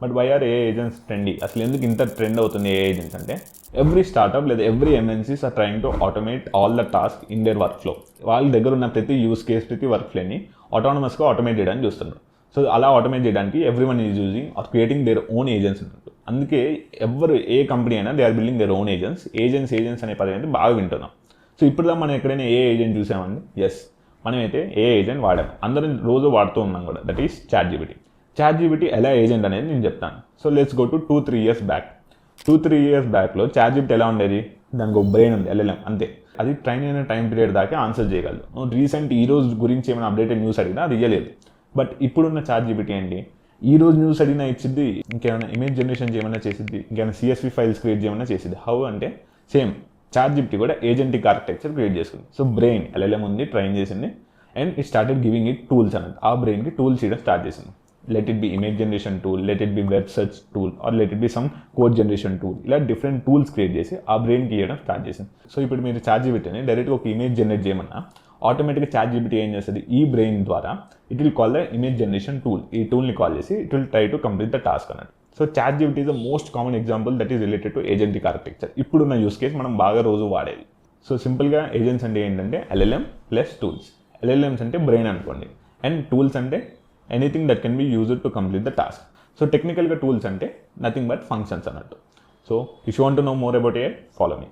But why are AI agents trendy? అసలు ఎందుకు ఇంత ట్రెండ్ అవుతుంది ఏఐ ఏజెంట్స్ అంటే, ఎవ్రీ స్టార్ట్అప్ లేదా every MNCs are trying to automate all the task in their work flow. వాళ్ళ దగ్గర ఉన్న ప్రతి యూస్ కేస్, ప్రతి వర్క్ ఫ్లోని ఆటోనమస్గా ఆటోమేట్ చేయడానికి చూస్తున్నారు. సో అలా ఆటోమేట్ చేయడానికి every one is using or creating their own agents ఉంటుంది. అందుకే ఏ కంపెనీ అయినా they are building their own agents అనే పదం అయితే బాగా వింటున్నాం. సో ఇప్పుడు మనం ఎక్కడైనా ఏ ఏజెంట్ చూసామండి? ఎస్, మనమైతే ఏ ఏజెంట్ వాడాం, అందరం రోజు వాడుతూ ఉన్నాం కూడా, దట్ ఈస్ చాట్జీపీటీ ఎలా ఏజెంట్ అనేది నేను చెప్తాను. So let's go to 2-3 years back. 2-3 years బ్యాక్లో చాట్జీపీటీ ఎలా ఉండేది? దానికి ఒక బ్రెయిన్ ఉంది, ఎల్ఎల్ఎం, అంతే. అది ట్రైన్ అయిన టైం పీరియడ్ దాకా ఆన్సర్ చేయగలదు. రీసెంట్ ఈ రోజు గురించి ఏమైనా అప్డేటెడ్ న్యూస్ అడిగినా అది ఇయ్యలేదు. బట్ ఇప్పుడున్న చాట్జీపీటీ ఏంటి? ఈ రోజు న్యూస్ అడిగినా ఇచ్చిద్ది, ఇంకేమైనా ఇమేజ్ జనరేషన్ చేయమన్నా చేసిద్ది, ఇంకేమైనా CSV ఫైల్స్ క్రియేట్ చేయమన్నా చేసిద్ది. హౌ అంటే సేమ్ చాట్జీపీటీ కూడా ఏజెంటిక్ ఆర్కిటెక్చర్ క్రియేట్ చేసుకుంది. సో బ్రెయిన్ ఎల్ఎల్ఎం ఉంది, ట్రైన్ చేసింది, and it started giving it tools అన్నది. ఆ బ్రెయిన్కి టూల్స్ ఇవ్వడం స్టార్ట్ చేసింది. Let it be image generation tool, let it be web search tool, or let it be some code generation tool. ఇలా different tools create చేసి ఆ బ్రెయిన్కి ఇవ్వడం స్టార్ట్ చేసింది. సో ఇప్పుడు మీరు చాట్జీపీటీని డైరెక్ట్గా ఒక ఇమేజ్ జనరేట్ చేయమన్నా ఆటోమేటిక్గా చాట్జీపీటీ ఏం చేస్తుంది? ఈ బ్రెయిన్ ద్వారా it will call the image generation tool. ఈ టూల్ని కాల్ చేసి it will try to complete the task అన్నట్టు. So ChatGPT is the most common example that is related to agentic architecture. ఇప్పుడున్న యూస్ కేస్ మనం బాగా రోజు వాడేది. సో సింపుల్గా ఏజెంట్స్ అంటే ఏంటంటే ఎల్ఎల్ఎం ప్లస్ టూల్స్. ఎల్ఎల్ఎమ్స్ అంటే బ్రెయిన్ అనుకోండి, అండ్ టూల్స్ అంటే anything that can be used to complete the task. So టెక్నికల్గా టూల్స్ అంటే నథింగ్ బట్ ఫంక్షన్స్ అన్నట్టు. So if you want to know more about AI, follow me.